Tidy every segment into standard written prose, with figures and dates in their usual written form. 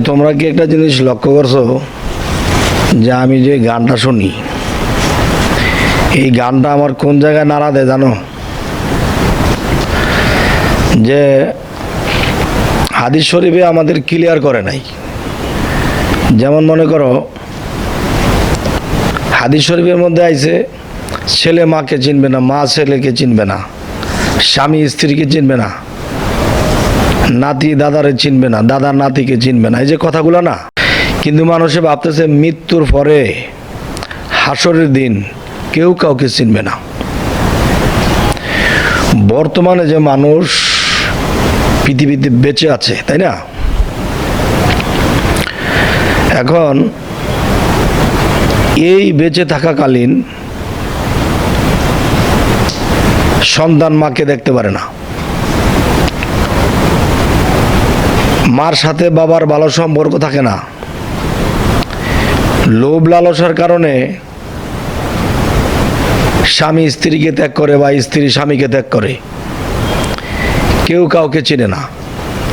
তোমরা কি একটা জিনিস লক্ষ্য করছো যে আমি যে গানটা শুনি এই গানটা আমার কোন জায়গায় নাড়া দেয় জানো? যে হাদিস শরীফে আমাদের ক্লিয়ার করে নাই। যেমন মনে করো হাদিস শরীফের মধ্যে আইছে ছেলে মাকে চিনবে না, মা ছেলেকে চিনবে না, স্বামী স্ত্রীকে চিনবে না, নাতি দাদারে চিনবে না, দাদা নাতিকে চিনবে না, এই যে কথাগুলো না। কিন্তু মানুষে ভাবতেছে মৃত্যুর পরে হাসরের দিন কেউ কাউকে চিনবে না। বর্তমানে যে মানুষ পৃথিবীতে বেঁচে আছে, তাই না? এখন এই বেঁচে থাকাকালীন সন্তান মাকে দেখতে পারে না, মার সাথে বাবার ভালো সম্পর্ক থাকে না, লোভ লালসার কারণে স্বামী স্ত্রীকে ত্যাগ করে বা স্ত্রী স্বামীকে ত্যাগ করে, কেউ কাউকে চিনে না।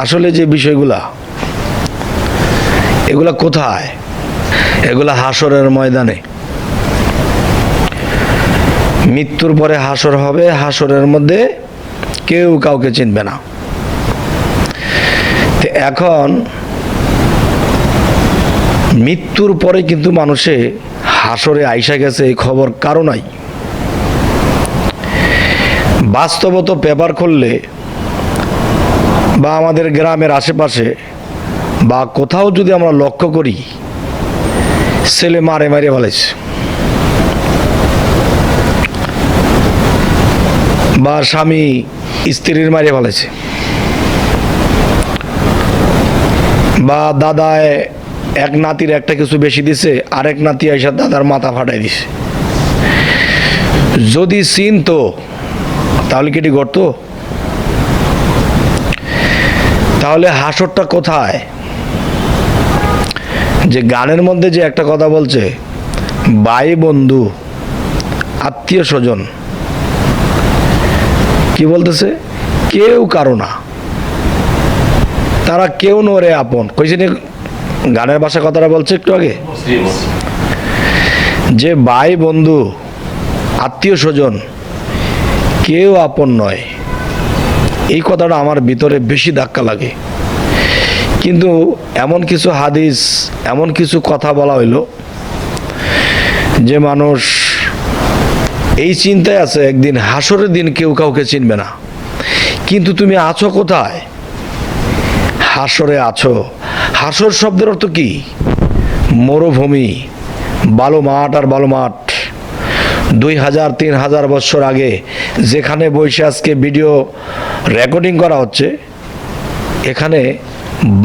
আসলে যে বিষয়গুলা এগুলা কোথায়? এগুলা হাসরের ময়দানে। মৃত্যুর পরে হাসর হবে, হাসরের মধ্যে কেউ কাউকে চিনবে না। এখন মৃত্যুর পরে কিন্তু মানুষে হাসরে আইসা গেছে এই খবর কারো নাই। বাস্তবত পেপার খুললে বা আমাদের গ্রামের আশেপাশে বা কোথাও যদি আমরা লক্ষ্য করি, ছেলে মারে মারে ফেলেছে বা স্বামী স্ত্রীর মারে ফেলেছে বা দাদায় এক নাতির একটা কিছু বেশি দিছে, আরেক নাতি আইসা দাদার মাথা ফাটাই দিছে। যদি চিনতো তাহলে কেটে করত? তাহলে হাসরটা কোথায়? যে গানের মধ্যে যে একটা কথা বলছে, ভাই বন্ধু আত্মীয় স্বজন, কি বলতেছে? কেউ কারো না, তারা কেউ নরে আপন। কইছে গানের ভাষা কথাটা বলছে একটু আগে, যে ভাই বন্ধু আত্মীয় স্বজন কেউ আপন নয়। এই কথাটা আমার ভিতরে বেশি ধাক্কা লাগে। কিন্তু এমন কিছু হাদিস, এমন কিছু কথা বলা হইল যে মানুষ এই চিন্তায় আছে একদিন হাসরের দিন কেউ কাউকে চিনবে না। কিন্তু তুমি আছো কোথায়? হাসরে আছো। হাসর শব্দের অর্থ কি? মরুভূমি, বালু মাঠ আর বালু মাঠ। 2000-3000 বছর আগে যেখানে বসে আজকে ভিডিও রেকর্ডিং করা হচ্ছে, এখানে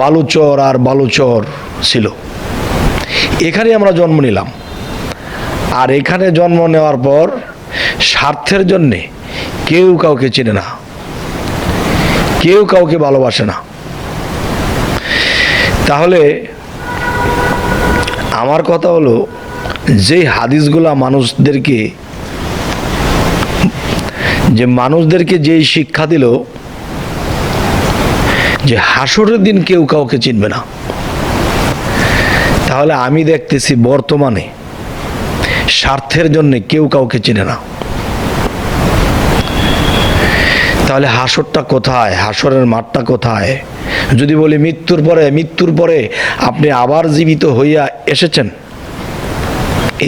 বালুচর আর বালুচর ছিল। এখানে আমরা জন্ম নিলাম, আর এখানে জন্ম নেওয়ার পর স্বার্থের জন্যে কেউ কাউকে চিনে না, কেউ কাউকে ভালোবাসে না। তাহলে আমার কথা হলো, যে হাদিসগুলা মানুষদেরকে যেই শিক্ষা দিল যে হাসরের দিন কেউ কাউকে চিনবে না, তাহলে আমি দেখতেছি বর্তমানে স্বার্থের জন্য কেউ কাউকে চিনে না। তাহলে হাসরটা কোথায়? হাসরের মাঠটা কোথায়? যদি বলি মৃত্যুর পরে আপনি আবার জীবিত হইয়া এসেছেন,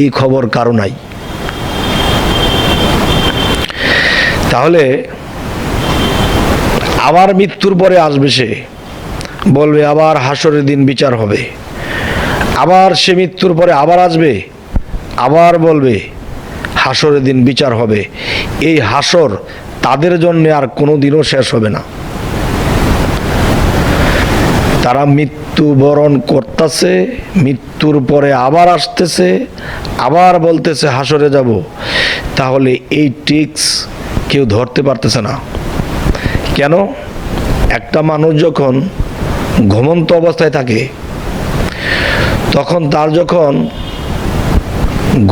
এই খবর কারো নাই। তাহলে আবার মৃত্যুর পরে আসবে, সে বলবে আবার হাসরের দিন বিচার হবে। আবার সে মৃত্যুর পরে আবার আসবে, আবার বলবে হাসরের দিন বিচার হবে। এই হাসর তাদের জন্য আর কোনোদিনও শেষ হবে না। তারা মৃত্যুবরণ করতেছে, মৃত্যুর পরে আবার আসতেছে, আবার বলতেছে হাসরে যাব। তাহলে এই ট্রিক্স কেউ ধরতে পারতেছে না। কেন? একটা মানুষ যখন ঘুমন্ত অবস্থায় থাকে, তখন তার যখন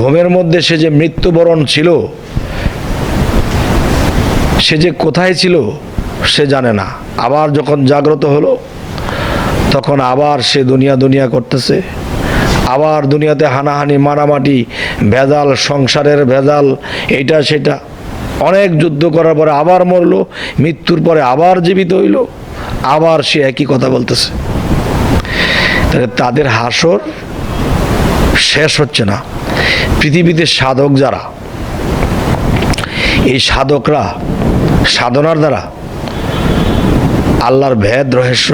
ঘুমের মধ্যে সে যে মৃত্যুবরণ ছিল, সে যে কোথায় ছিল সে জানে না। আবার যখন জাগ্রত হলো, তখন আবার সে দুনিয়া দুনিয়া করতেছে, আবার দুনিয়াতে হানাহানি মারামারি ভেজাল, সংসারের ভেজাল, এইটা সেটা, অনেক যুদ্ধ করার পরে আবার মরলো, মৃত্যুর পরে আবার জীবিত হইল, আবার সে একই কথা বলতেছে। তাহলে তাদের হাসর শেষ হচ্ছে না। পৃথিবীতে সাধক যারা, এই সাধকরা সাধনার দ্বারা আল্লাহর ভেদ রহস্য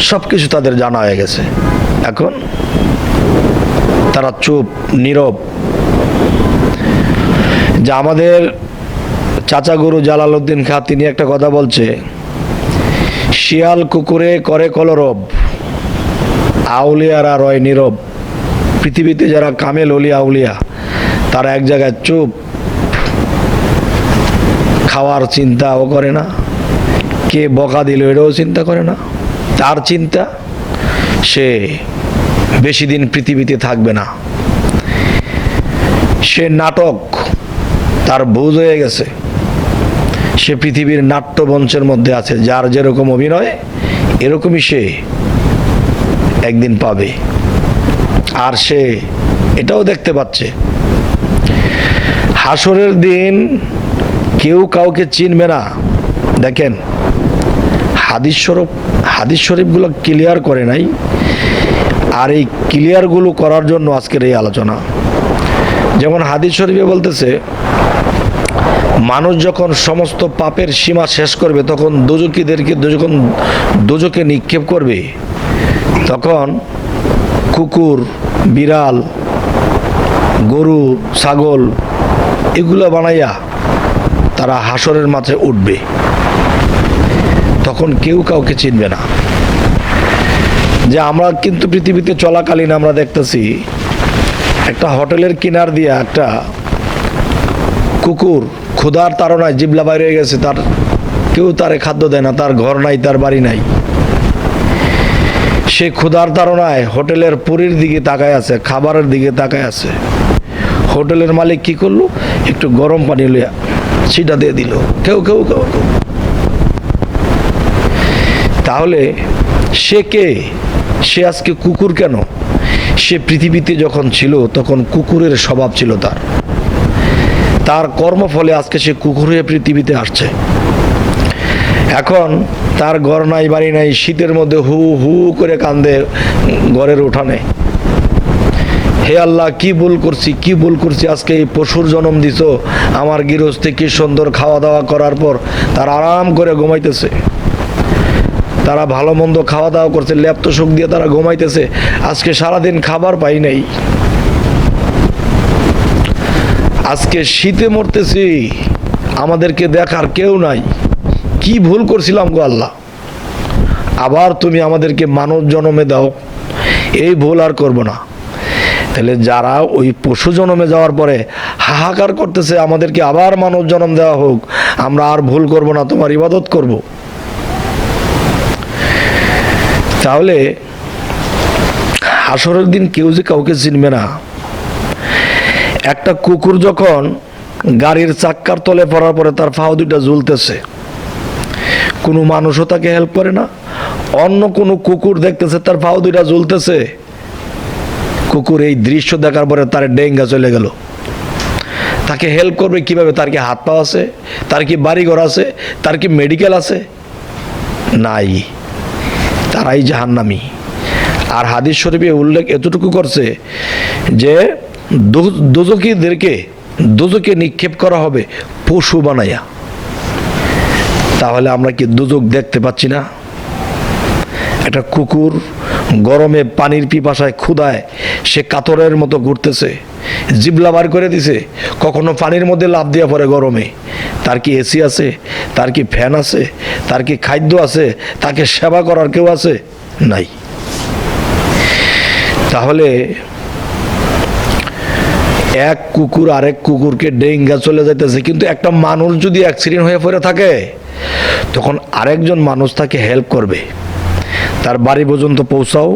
সব কিছু তাদের জানা হয়ে গেছে। এখন তারা চুপ নীরব। যে আমাদের চাচা গুরু জালালউদ্দিন খাঁ তিনি একটা কথা বলছে, শিয়াল কুকুরে করে কলরব, আউলিয়ারা রয় নীরব। পৃথিবীতে যারা কামেল অলিয়া আউলিয়া তারা এক জায়গায় চুপ, খাওয়ার চিন্তাও করে না, কে বকা দিল এটাও চিন্তা করে না। তার চিন্তা সে বেশি দিন পৃথিবীতে থাকবে না, সে নাটক তার বুঝ হয়ে গেছে, সে পৃথিবীর নাট্যমঞ্চের মধ্যে আছে, যার যেরকম অভিনয় এরকমই সে একদিন পাবে। আর সে এটাও দেখতে পাচ্ছে হাসরের দিন কেউ কাউকে চিনবে না। দেখেন হাদিস শরীফগুলো ক্লিয়ার করে নাই, আর এই ক্লিয়ারগুলো করার জন্য আজকের এই আলোচনা। যেমন হাদিস শরীফে বলতেছে, মানুষ যখন সমস্ত পাপের সীমা শেষ করবে তখন দোজখীদেরকে যখন দোজখে নিক্ষেপ করবে, তখন কুকুর, বিড়াল, গরু, ছাগল এগুলো বানাইয়া তারা হাসরের মাঝে উঠবে। তখন কেউ কাউকে চিনবে না। যে আমরা কিন্তু পৃথিবীতে চলাকালীন আমরা দেখতেছি একটা হোটেলের কিনার দিয়া একটা কুকুর ক্ষুধার তাড়নায় জিবলা বাইরে হয়ে গেছে, তার কেউ তারে খাদ্য দেয় না, তার ঘর নাই, তার বাড়ি নাই, সে ক্ষুধার তাড়নায় হোটেলের পুরীর দিকে তাকায় আছে, খাবারের দিকে তাকায় আছে। হোটেলের মালিক কি করলো, একটু গরম পানি লইয়া সেটা দিয়ে দিল, কেউ কেউ কেউ কেউ। তাহলে সে কে? সে আজকে কুকুর কেন? সে পৃথিবীতে যখন ছিল তখন কুকুরের স্বভাব ছিল তার, তার কর্মফলে আজকে সে কুকুর হয়ে পৃথিবীতে আসছে। এখন তার ঘর নাই, বাড়ি নাই, শীতের মধ্যে হু হু করে কান্দে ঘরের উঠানে, হে আল্লাহ কি ভুল করছি, কি ভুল করছি, আজকে এই পশুর জন্ম দিছ। আমার গৃহস্থে কি সুন্দর খাওয়া দাওয়া করার পর তারা আরাম করে ঘুমাইতেছে, তারা ভালো মন্দ খাওয়া দাওয়া করছে, লেপ্ত সুখ দিয়ে তারা ঘুমাইতেছে, আজকে সারাদিন খাবার পাই নাই, আজকে শীতে মরতেছি, আমাদেরকে দেখার কেউ নাই, কি ভুল করছিলাম গো আল্লাহ, আবার তুমি আমাদেরকে মানব জন্মে দাও, এই ভুল আর করব না। তাহলে যারা ওই পশু জন্মে যাওয়ার পরে হাহাকার করতেছে, আমাদেরকে আবার মানব জন্ম দেওয়া হোক, আমরা আর ভুল করব না, তোমার ইবাদত করব। তাহলে হাসরের দিন কেউ যে কাউকে চিনবে না। একটা কুকুর যখন গাড়ির চাক্কার তলে পড়ার পরে তার পাও দুইটা ঝুলতেছে, কোনো মানুষও তাকে হেল্প করে না। অন্য কোনো কুকুর দেখতেছে তার পাও দুইটা ঝুলতেছে, কুকুর এই দৃশ্য দেখার পরে তার ডেঙ্গা চলে গেল, তাকে হেল্প করবে কিভাবে? তার কি হাত পা আছে? তার কি বাড়িঘর আছে? তার কি মেডিকেল আছে? নাই, তারাই জাহান্নামী। আর হাদিস শরীফে উল্লেখ এতটুকু করছে যে দোজখীদেরকে দোজখে নিক্ষেপ করা হবে পশু বানাইয়া। তাহলে আমরা কি দোজখ দেখতে পাচ্ছি না? একটা কুকুর গরমে পানির পিপাসায় ক্ষুধায় সে কাতরের মতো ঘুরতেছে, জিবলা বার করে দিছে, কখনো পানির মধ্যে লাফ দিয়ে পড়ে গরমে। তার কি এসি আছে? তার কি ফ্যান আছে? তার কি খাদ্য আছে? তাকে সেবা করার কেউ আছে? নাই। তাহলে এক কুকুর আরেক কুকুরকে ডেঙ্গা চলে যাইতেছে, কিন্তু একটা মানুষ যদি অ্যাক্সিডেন্ট হয়ে পড়ে থাকে তখন আরেকজন মানুষ তাকে হেল্প করবে, তার বাড়ি পর্যন্ত পৌঁছাও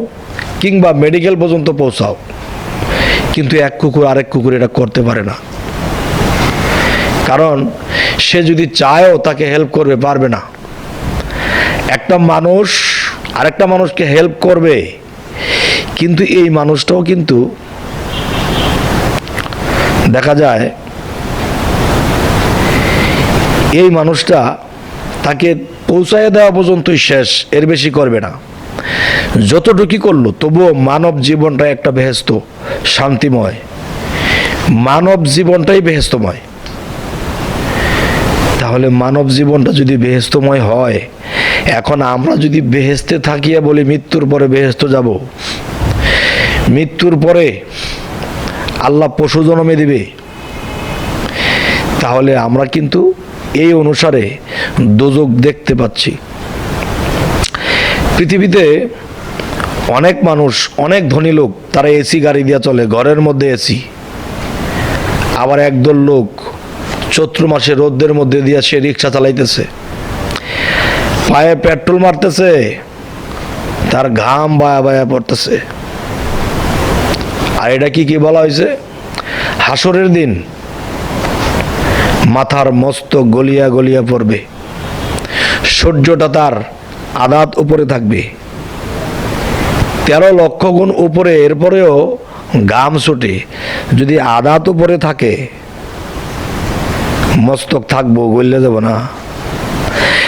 কিংবা মেডিকেল পর্যন্ত পৌঁছাও। কিন্তু এক কুকুর আরেক কুকুর এটা করতে পারে না, কারণ সে যদি চায়ও তাকে হেল্প করবে পারবে না। একটা মানুষ আরেকটা মানুষকে হেল্প করবে, কিন্তু এই মানুষটাও কিন্তু দেখা যায় এই মানুষটা তাকে পৌঁছায় দেওয়া পর্যন্তই শেষ, এর বেশি করবে না। যতটুকু করলো তবুও মানব জীবনটা একটা বেহেশত, শান্তিময়। মানব জীবনটাই বেহেশতময়। তাহলে মানব জীবনটা যদি বেহেশতময় হয়, এখন আমরা যদি বেহেশতে থাকিয়া বলি মৃত্যুর পরে বেহেশত যাব, মৃত্যুর পরে আল্লাহ পশু জন্মে দিবে, তাহলে আমরা কিন্তু এই অনুসারে দোজখ দেখতে পাচ্ছি। পৃথিবীতে অনেক মানুষ, অনেক ধনী লোক, তারা এসি গাড়ি দিয়ে চলে, ঘরের মধ্যে এসি। আবার একদল লোক চৈত্র মাসে রোদের মধ্যে দিয়ে সে রিক্সা চালাইতেছে, পায়ে পেট্রোল মারতেছে, তার ঘাম বায়া বায়া পড়তেছে। আর এটা কি বলা হয়েছে? হাসরের দিন মাথার মস্তক গলিয়া গলিয়া পড়বে, সূর্যটা তার আদাত উপরে থাকবে, 13 লক্ষ গুণ উপরে, এরপরেও ঘাম ছুটে। যদি আদাত উপরে থাকে, মস্তক থাকবো, গলে যাব না।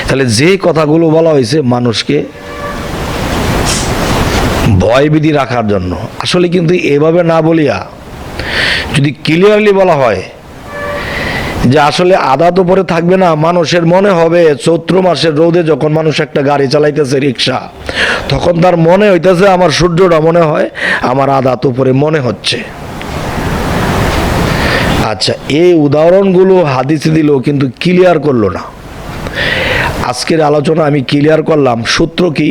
তাহলে যে কথাগুলো বলা হয়েছে মানুষকে ভয়ভীতি রাখার জন্য, আসলে কিন্তু এভাবে না বলিয়া যদি ক্লিয়ারলি বলা হয় যে আসলে আদাত উপরে থাকবে না, মানুষের মনে হবে চৈত্র মাসের রোদে যখন মানুষ একটা গাড়ি চালাইতেছে, রিক্সা, তখন তার মনে হইতেছে আমার সূর্যটা মনে হয় আমার আদাত উপরে মনে হচ্ছে। আচ্ছা, এই উদাহরণগুলো হাদিসে দিল কিন্তু ক্লিয়ার করলো না। আজকের আলোচনা আমি ক্লিয়ার করলাম, সূত্র কি?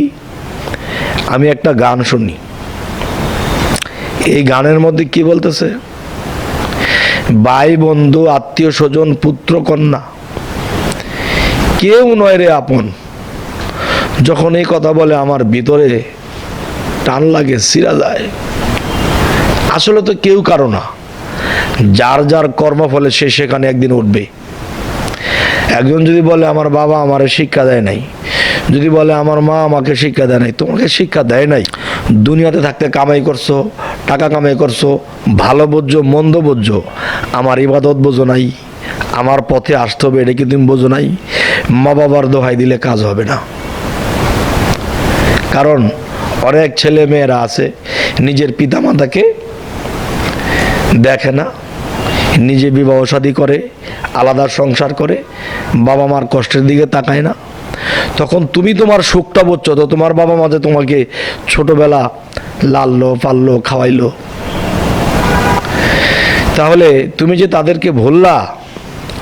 আমি একটা গান শুনি, এই গানের মধ্যে কি বলতেছে? ভাই বন্ধু আত্মীয় স্বজন পুত্র কন্যা কেউ নয় রে আপন। যখন এই কথা বলে আমার ভিতরে টান লাগে, ছিঁড়া যায়। আসলে তো কেউ কারো না, যার যার কর্মফলে সে সেখানে একদিন উঠবে। একজন যদি বলে আমার বাবা আমারে শিক্ষা দেয় নাই, যদি বলে আমার মা আমাকে শিক্ষা দেয় নাই, তোমাকে শিক্ষা দেয় নাই। দুনিয়াতে থাকতে কামাই করছো, টাকা কামাই করছো, ভালো বোঝো মন্দ বোঝো, আমার ইবাদত বোঝো নাই, আমার পথে আসতে হবে এটা কি তুমি বোঝো নাই? মা বাবার দোহাই দিলে কাজ হবে না। কারণ অনেক ছেলে মেয়েরা আছে নিজের পিতামাতাকে দেখে না, নিজে বিবাহ শাদী করে, আলাদা সংসার করে, বাবা মার কষ্টের দিকে তাকায় না। তখন তুমি তোমার সুখটা বুঝছো, তো তোমার বাবা মা যে তোমাকে ছোটবেলা লাললো পাললো খাওয়াইলো, তাহলে তুমি যে তাদেরকে ভুললা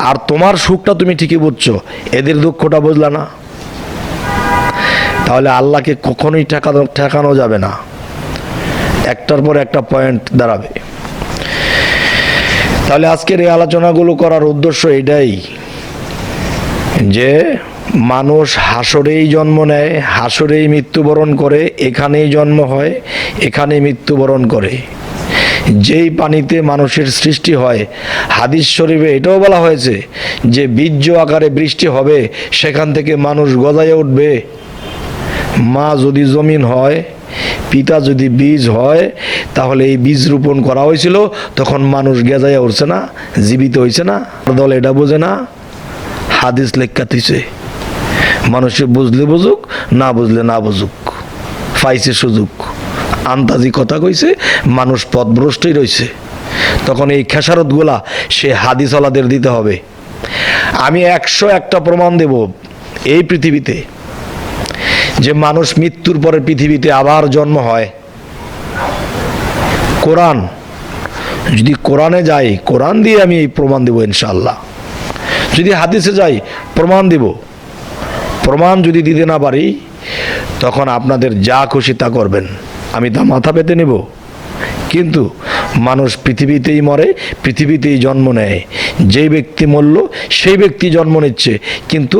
আর তোমার সুখটা তুমি ঠিকই বুঝছো, এদের দুঃখটা বুঝলা না। তাহলে আল্লাহকে কখনোই ঠেকানো যাবে না, একটার পর একটা পয়েন্ট দাঁড়াবে। তাহলে আজকের এই আলোচনাগুলো করার উদ্দেশ্য এটাই যে মানুষ হাসরেই জন্ম নেয়, হাসরেই মৃত্যুবরণ করে, এখানেই জন্ম হয়, এখানেই মৃত্যুবরণ করে। যেই পানিতে মানুষের সৃষ্টি হয়, হাদিস শরীফে এটাও বলা হয়েছে যে বীর্য আকারে বৃষ্টি হবে, সেখান থেকে মানুষ গজায় উঠবে। মা যদি জমিন হয়, পিতা যদি বীজ হয়, তাহলে এই বীজ রোপণ করা হয়েছিল, তখন মানুষ গেজাইয়া উঠছে না, জীবিত হয়েছে না। দল এটা বোঝে না, হাদিস লেখা দিছে। মানুষে বুঝলে বুঝুক, না বুঝলে না বুঝুক, পাইছে সুযোগ। আন্তাজি কথা কইছে, মানুষ পথভ্রষ্টই রয়েছে। তখন এই খেসারতগুলা সে হাদিসওয়ালাদের দিতে হবে। আমি 101টা প্রমাণ দেব এই পৃথিবীতে যে মানুষ মৃত্যুর পরে পৃথিবীতে আবার জন্ম হয়। কোরআন, যদি কোরআনে যাই, কোরআন দিয়ে আমি এই প্রমাণ দেব ইনশাআল্লাহ। যদি হাদিসে যাই, প্রমাণ দেব। প্রমাণ যদি দিতে না পারি, তখন আপনাদের যা খুশি তা করবেন, আমি তা মাথা পেতে নেব। কিন্তু মানুষ পৃথিবীতেই মরে, পৃথিবীতেই জন্ম নেয়। যেই ব্যক্তি মরল সেই ব্যক্তি জন্ম নিচ্ছে, কিন্তু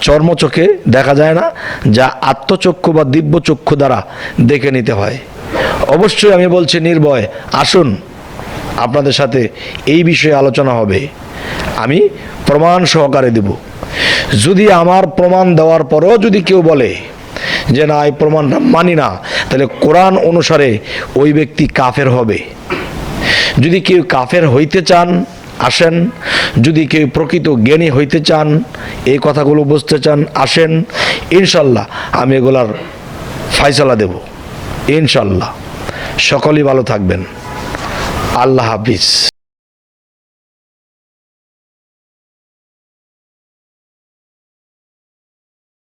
চর্মচোখে দেখা যায় না, যা আত্মচক্ষু বা দিব্য চক্ষু দ্বারা দেখে নিতে হয়। অবশ্যই আমি বলছি নির্ভয়, আসুন আপনাদের সাথে এই বিষয়ে আলোচনা হবে, আমি প্রমাণ সহকারে দেব। যদি আমার প্রমাণ দেওয়ার পরেও যদি কেউ বলে যে না এই প্রমাণটা মানি না, তাহলে কোরআন অনুসারে ওই ব্যক্তি কাফের হবে। যদি কেউ কাফের হইতে চান আসেন, যদি কেউ প্রকৃত জ্ঞানী হইতে চান, এই কথাগুলো বুঝতে চান আসেন, ইনশাল্লাহ আমি এগুলার ফায়সালা দেব ইনশাল্লাহ। সকলেই ভালো থাকবেন। আল্লাহ হাফিজ।